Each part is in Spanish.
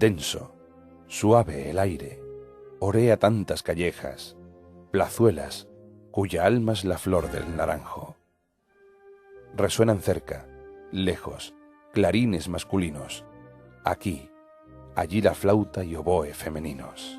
denso, suave el aire, orea tantas callejas, plazuelas, cuya alma es la flor del naranjo. Resuenan cerca, lejos, clarines masculinos, aquí, allí la flauta y oboe femeninos.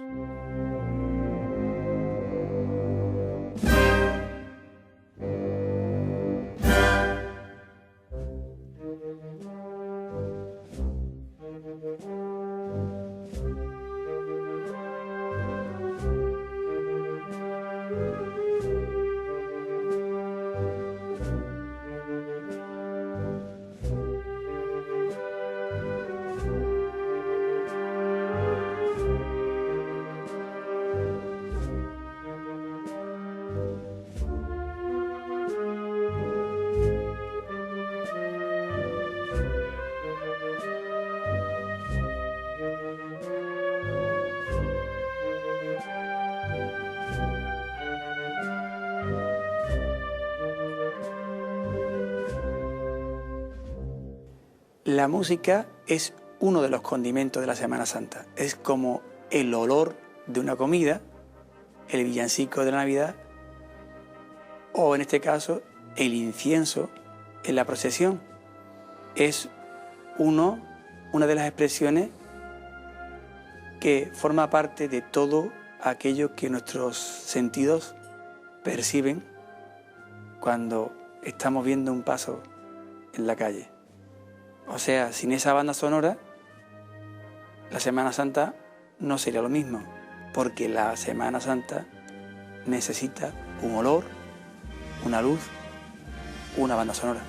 La música es uno de los condimentos de la Semana Santa. Es como el olor de una comida, el villancico de la Navidad, o en este caso, el incienso en la procesión. Es una de las expresiones que forma parte de todo aquello que nuestros sentidos perciben cuando estamos viendo un paso en la calle. O sea, sin esa banda sonora, la Semana Santa no sería lo mismo, porque la Semana Santa necesita un olor, una luz, una banda sonora.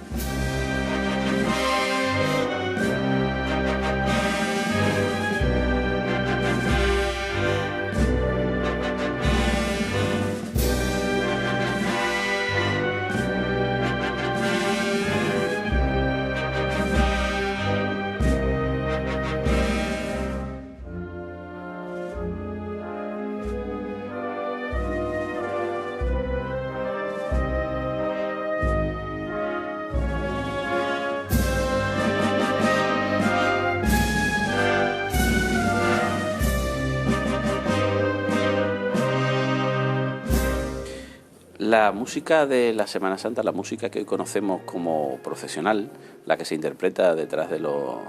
La música de la Semana Santa, la música que hoy conocemos como procesional, la que se interpreta detrás de los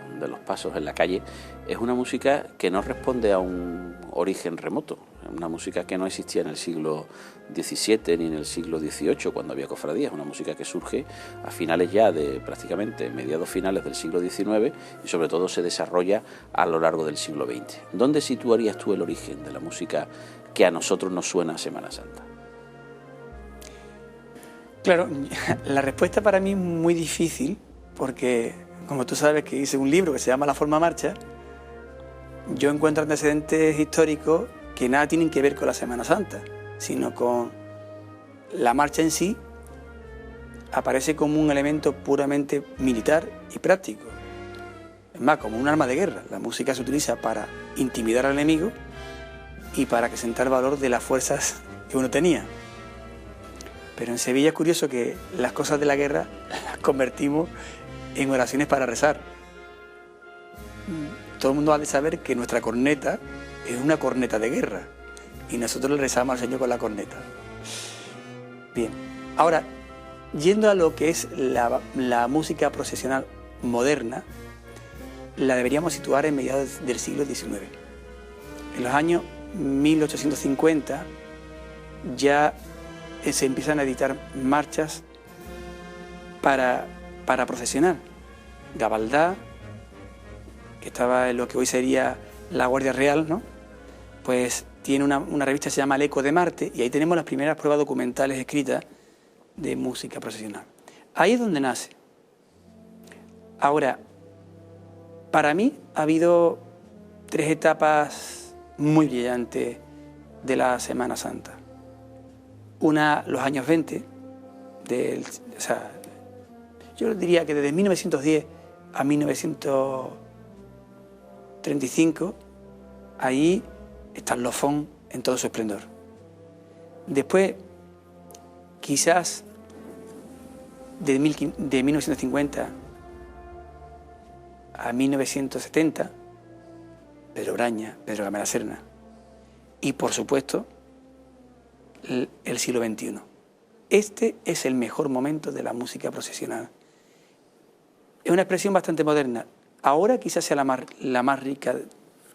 pasos en la calle, es una música que no responde a un origen remoto, es una música que no existía en el siglo XVII ni en el siglo XVIII cuando había cofradías, una música que surge a finales ya de prácticamente mediados finales del siglo XIX y sobre todo se desarrolla a lo largo del siglo XX. ¿Dónde situarías tú el origen de la música que a nosotros nos suena a Semana Santa? Claro, la respuesta para mí es muy difícil porque, como tú sabes que hice un libro que se llama La Forma Marcha, yo encuentro antecedentes históricos que nada tienen que ver con la Semana Santa, sino con la marcha en sí. Aparece como un elemento puramente militar y práctico. Es más, como un arma de guerra. La música se utiliza para intimidar al enemigo y para acrecentar valor de las fuerzas que uno tenía. Pero en Sevilla es curioso que las cosas de la guerra las convertimos en oraciones para rezar. Todo el mundo ha de saber que nuestra corneta es una corneta de guerra y nosotros le rezamos al Señor con la corneta. Bien, ahora, yendo a lo que es la música procesional moderna, la deberíamos situar en mediados del siglo XIX. En los años 1850 ya se empiezan a editar marchas para procesionar. Gavaldá, que estaba en lo que hoy sería la Guardia Real, ¿no? Pues tiene una revista que se llama El Eco de Marte y ahí tenemos las primeras pruebas documentales escritas de música procesional. Ahí es donde nace. Ahora, para mí ha habido 3 etapas muy brillantes de la Semana Santa. Una, los años 20, yo diría que desde 1910 a 1935, ahí está el lofón en todo su esplendor. Después, quizás de 1950 a 1970, Pedro Braña, Pedro Gamé la Serna y, por supuesto, el siglo XXI. Este es el mejor momento de la música procesional. Es una expresión bastante moderna. Ahora quizás sea la más rica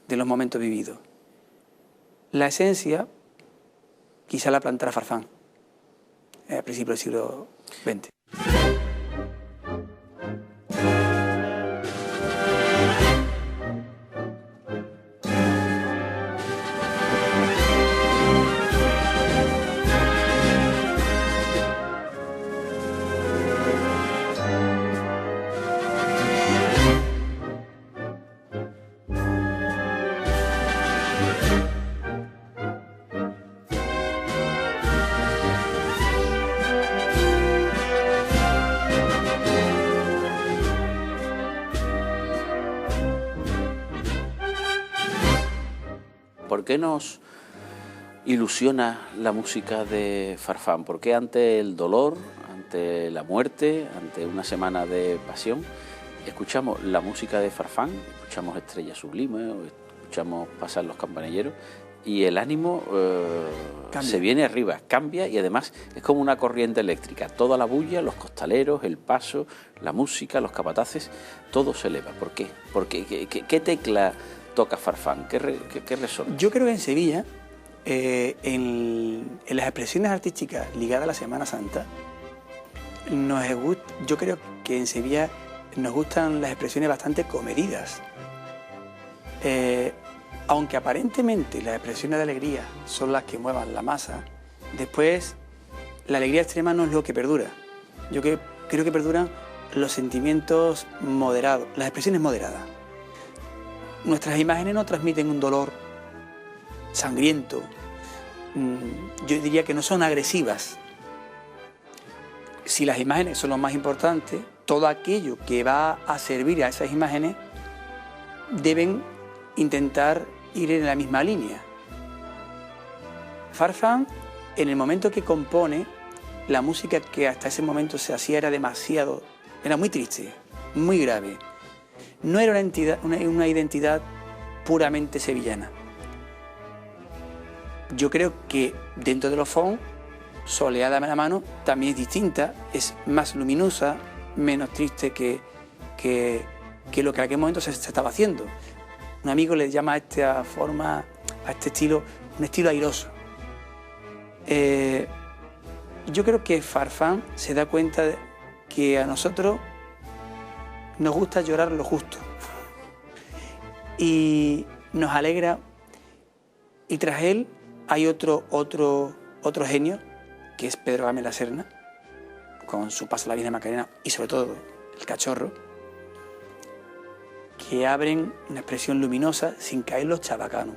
de los momentos vividos. La esencia quizá la plantara Farfán a principios del siglo XX. ¿Por qué nos ilusiona la música de Farfán? ¿Por qué ante el dolor, ante la muerte, ante una semana de pasión, escuchamos la música de Farfán, escuchamos Estrella Sublime, o escuchamos Pasar los campanilleros y el ánimo se viene arriba, cambia y además es como una corriente eléctrica. Toda la bulla, los costaleros, el paso, la música, los capataces, todo se eleva. ¿Por qué? ¿Qué tecla toca Farfán? ¿Qué resuena? Yo creo que en Sevilla, en las expresiones artísticas ligadas a la Semana Santa, yo creo que en Sevilla nos gustan las expresiones bastante comedidas. Aunque aparentemente las expresiones de alegría son las que muevan la masa, después la alegría extrema no es lo que perdura. Yo creo que perduran los sentimientos moderados, las expresiones moderadas. Nuestras imágenes no transmiten un dolor sangriento. Yo diría que no son agresivas. Si las imágenes son lo más importante, todo aquello que va a servir a esas imágenes deben intentar ir en la misma línea. Farfán, en el momento que compone, la música que hasta ese momento se hacía era muy triste, muy grave. No era una identidad puramente sevillana. Yo creo que dentro de los fons, Soleada en la mano también es distinta, es más luminosa, menos triste que lo que en aquel momento se estaba haciendo. Un amigo le llama a esta forma, a este estilo, un estilo airoso. Yo creo que Farfán se da cuenta de que a nosotros nos gusta llorar lo justo y nos alegra, y tras él hay otro genio, que es Pedro Gamé la Serna, con su Paso a la Virgen Macarena y sobre todo El Cachorro, que abren una expresión luminosa sin caer los chabacanos.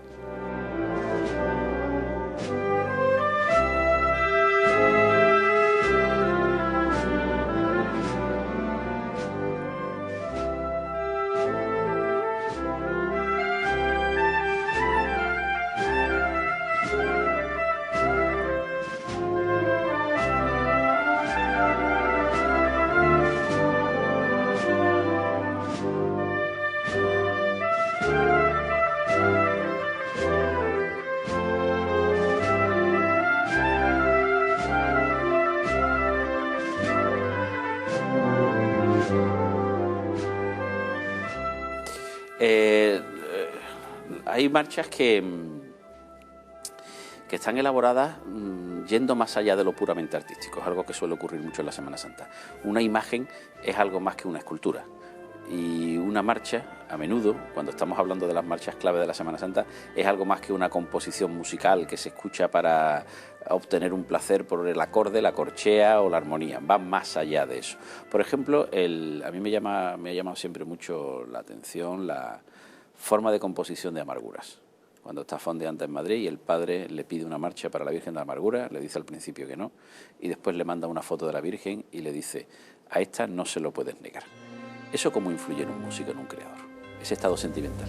Hay marchas que están elaboradas yendo más allá de lo puramente artístico. Es algo que suele ocurrir mucho en la Semana Santa. Una imagen es algo más que una escultura. Y una marcha, a menudo, cuando estamos hablando de las marchas clave de la Semana Santa, es algo más que una composición musical que se escucha para obtener un placer por el acorde, la corchea o la armonía. Va más allá de eso. Por ejemplo, a mí me ha llamado siempre mucho la atención la forma de composición de Amarguras. Cuando está fondeante en Madrid y el padre le pide una marcha para la Virgen de Amargura, le dice al principio que no, y después le manda una foto de la Virgen y le dice: a esta no se lo puedes negar. ¿Eso cómo influye en un músico, en un creador? Ese estado sentimental.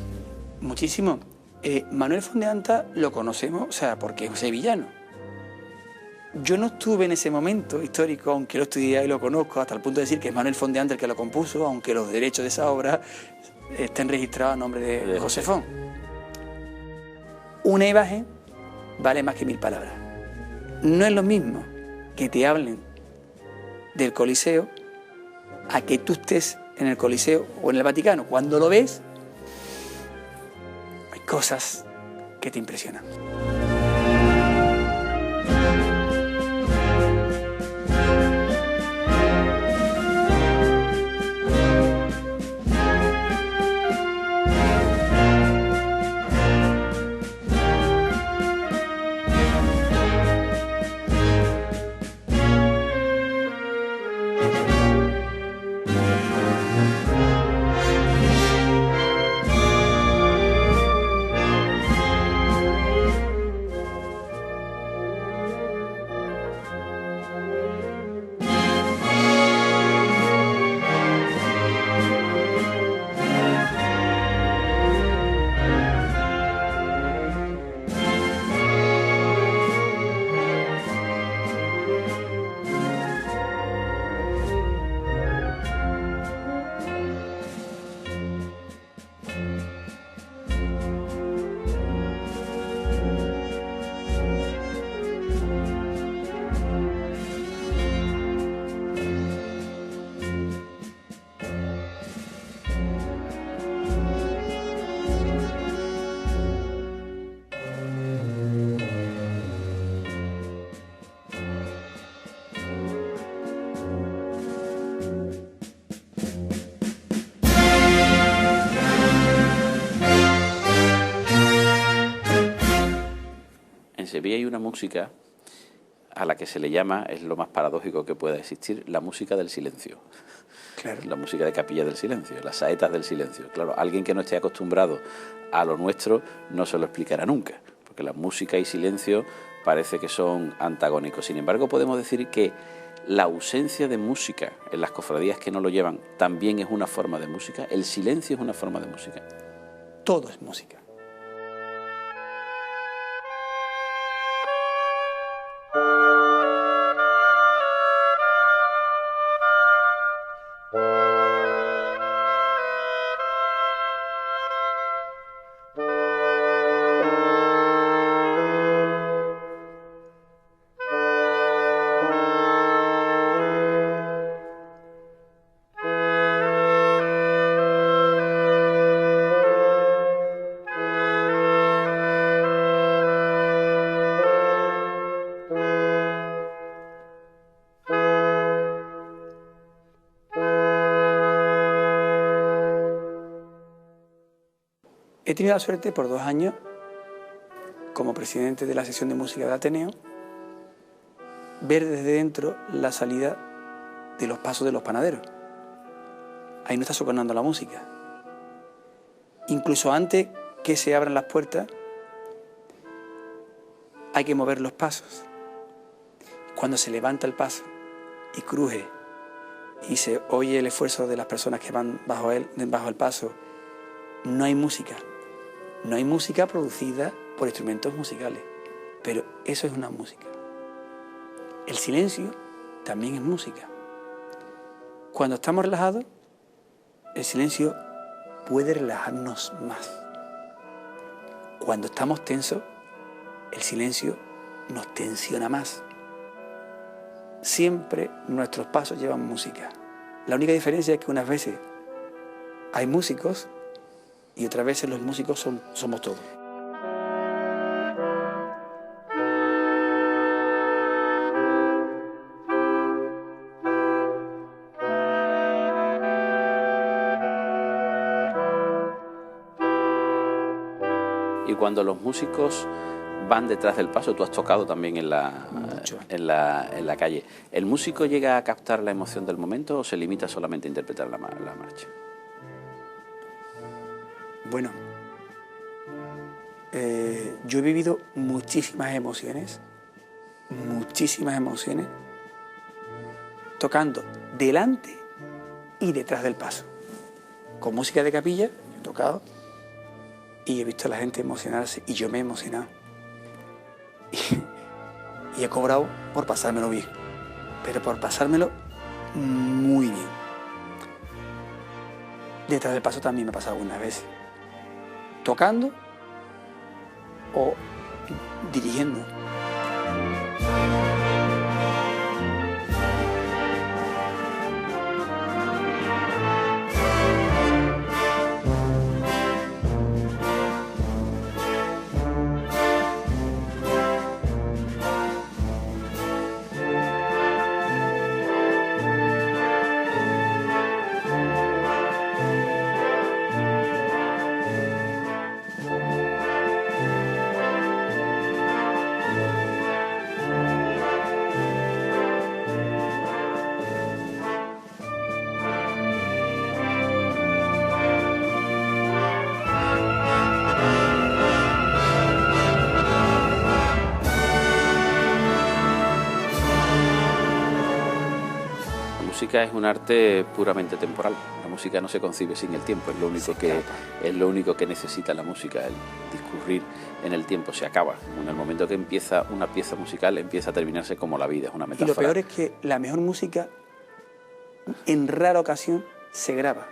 Muchísimo. Manuel Fondeanta lo conocemos, porque es sevillano. Yo no estuve en ese momento histórico, aunque lo estudié y lo conozco, hasta el punto de decir que es Manuel Fondeanta el que lo compuso, aunque los derechos de esa obra estén registrados a nombre de José Fon. una imagen vale más que 1000 palabras. No es lo mismo que te hablen del Coliseo a que tú estés en el Coliseo o en el Vaticano. Cuando lo ves, hay cosas que te impresionan. En Sevilla hay una música a la que se le llama, es lo más paradójico que pueda existir, la música del silencio. Claro. La música de capilla del silencio, las saetas del silencio. Claro, alguien que no esté acostumbrado a lo nuestro no se lo explicará nunca, porque la música y silencio parece que son antagónicos. Sin embargo, podemos decir que la ausencia de música en las cofradías que no lo llevan también es una forma de música. El silencio es una forma de música. Todo es música. He tenido la suerte por 2 años, como presidente de la sección de música del Ateneo, ver desde dentro la salida de los pasos de los panaderos. Ahí no está socorrando la música. Incluso antes que se abran las puertas, hay que mover los pasos. Cuando se levanta el paso y cruje y se oye el esfuerzo de las personas que van bajo el paso, no hay música. No hay música producida por instrumentos musicales, pero eso es una música. El silencio también es música. Cuando estamos relajados, el silencio puede relajarnos más. Cuando estamos tensos, el silencio nos tensiona más. Siempre nuestros pasos llevan música. La única diferencia es que unas veces hay músicos y otras veces los músicos somos todos. Y cuando los músicos van detrás del paso, tú has tocado también en la calle, ¿el músico llega a captar la emoción del momento o se limita solamente a interpretar la marcha? Bueno, yo he vivido muchísimas emociones, tocando delante y detrás del paso. Con música de capilla he tocado y he visto a la gente emocionarse y yo me he emocionado. Y he cobrado por pasármelo bien, pero por pasármelo muy bien. Detrás del paso también me ha pasado algunas veces. Tocando o dirigiendo. La música es un arte puramente temporal. La música no se concibe sin el tiempo, es lo único que necesita la música, el discurrir en el tiempo, se acaba. En el momento que empieza una pieza musical, empieza a terminarse como la vida, es una metáfora. Y lo peor es que la mejor música, en rara ocasión, se graba.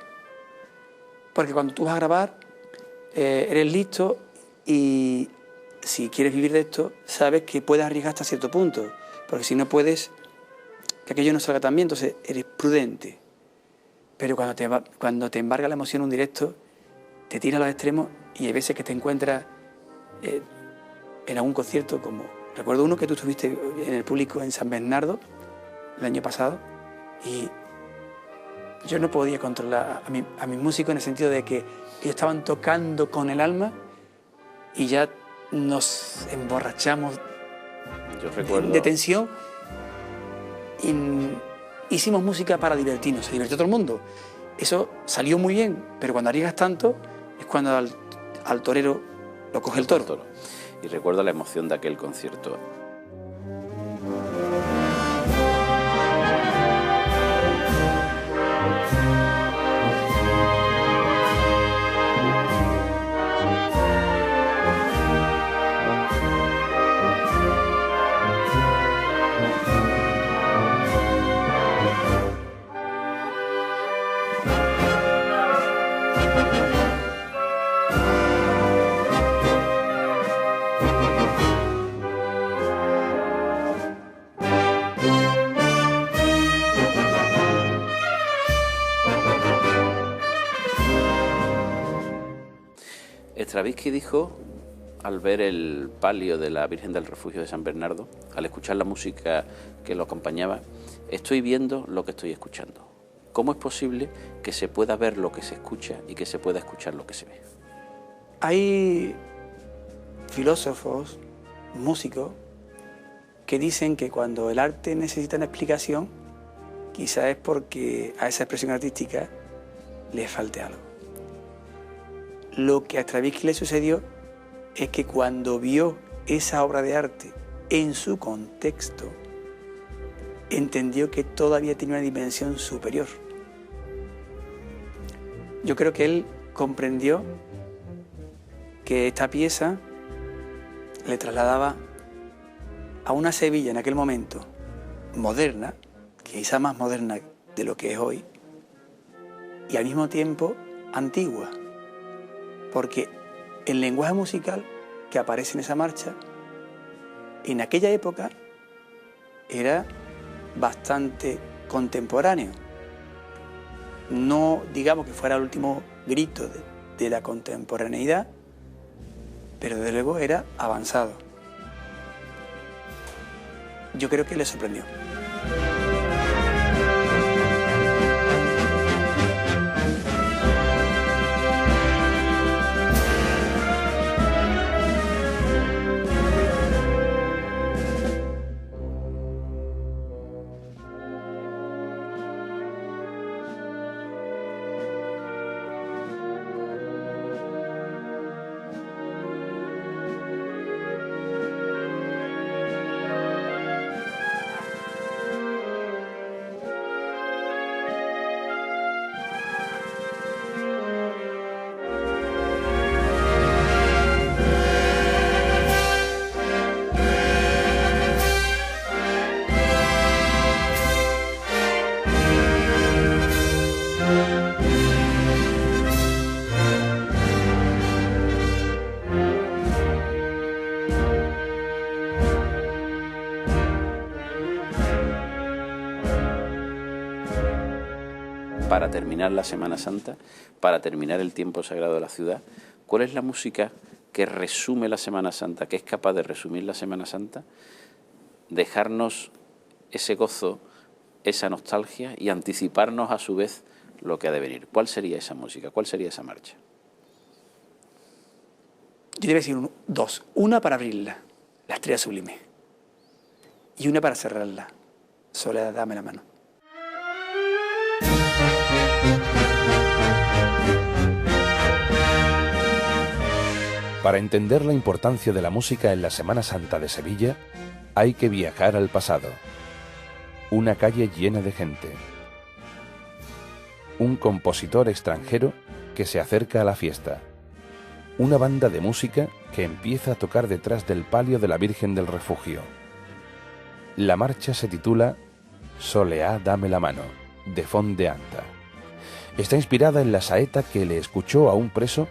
Porque cuando tú vas a grabar, eres listo y si quieres vivir de esto, sabes que puedes arriesgar hasta cierto punto. Porque si no puedes, que aquello no salga tan bien, entonces eres prudente. Pero cuando te embarga la emoción en un directo, te tira a los extremos y hay veces que te encuentras en algún concierto, como recuerdo uno que tú estuviste en el público en San Bernardo el año pasado, y yo no podía controlar a mis músicos en el sentido de que ellos estaban tocando con el alma y ya nos emborrachamos de tensión. Hicimos música para divertirnos, se divirtió todo el mundo. Eso salió muy bien, pero cuando arriesgas tanto es cuando al torero lo coge el toro. Y recuerdo la emoción de aquel concierto. Stravinsky dijo, al ver el palio de la Virgen del Refugio de San Bernardo, al escuchar la música que lo acompañaba, estoy viendo lo que estoy escuchando. ¿Cómo es posible que se pueda ver lo que se escucha y que se pueda escuchar lo que se ve? Hay filósofos, músicos, que dicen que cuando el arte necesita una explicación, quizás es porque a esa expresión artística le falte algo. Lo que a Stravinsky le sucedió es que cuando vio esa obra de arte en su contexto, entendió que todavía tenía una dimensión superior. Yo creo que él comprendió que esta pieza le trasladaba a una Sevilla en aquel momento moderna, quizá más moderna de lo que es hoy, y al mismo tiempo antigua, porque el lenguaje musical que aparece en esa marcha, en aquella época, era bastante contemporáneo. No digamos que fuera el último grito de la contemporaneidad, pero desde luego era avanzado. Yo creo que le sorprendió. para terminar la Semana Santa, para terminar el tiempo sagrado de la ciudad? ¿Cuál es la música que resume la Semana Santa, que es capaz de resumir la Semana Santa, dejarnos ese gozo, esa nostalgia y anticiparnos a su vez lo que ha de venir? ¿Cuál sería esa música? ¿Cuál sería esa marcha? Yo te voy a decir dos. Una para abrirla, La Estrella Sublime. Y una para cerrarla, Soledad, dame la mano. Para entender la importancia de la música en la Semana Santa de Sevilla, hay que viajar al pasado. Una calle llena de gente. Un compositor extranjero que se acerca a la fiesta. Una banda de música que empieza a tocar detrás del palio de la Virgen del Refugio. La marcha se titula Soleá, dame la mano, de Font de Anta. Está inspirada en la saeta que le escuchó a un preso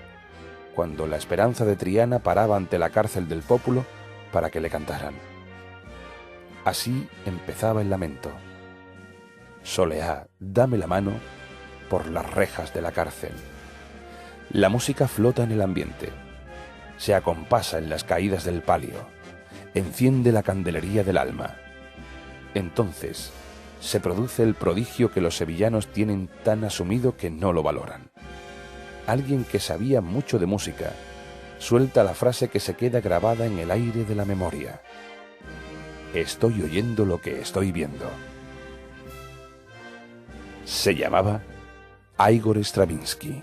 cuando la Esperanza de Triana paraba ante la cárcel del Pópulo para que le cantaran. Así empezaba el lamento. Soleá, dame la mano por las rejas de la cárcel. La música flota en el ambiente, se acompasa en las caídas del palio, enciende la candelería del alma. Entonces se produce el prodigio que los sevillanos tienen tan asumido que no lo valoran. Alguien que sabía mucho de música suelta la frase que se queda grabada en el aire de la memoria. Estoy oyendo lo que estoy viendo. Se llamaba Igor Stravinsky.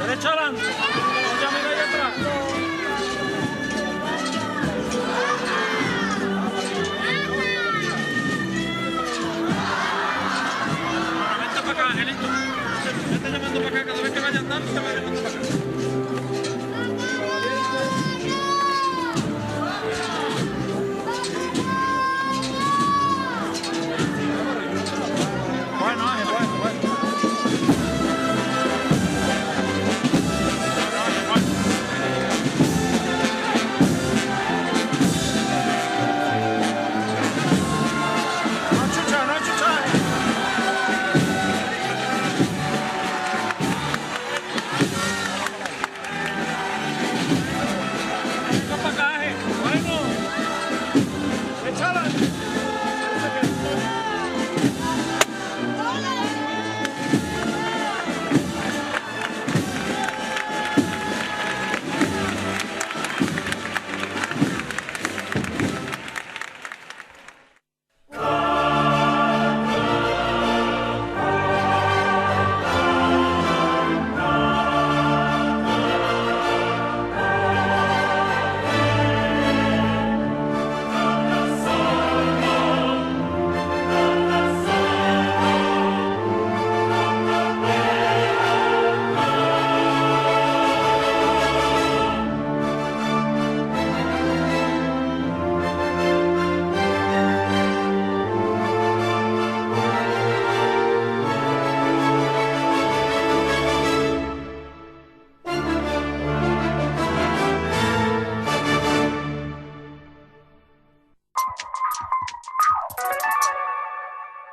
Derecha adelante. Ya mira ahí atrás. Ahora vente para acá, Angelito. Vete llamando para acá. Cada vez que vaya a andar, te va llamando para acá.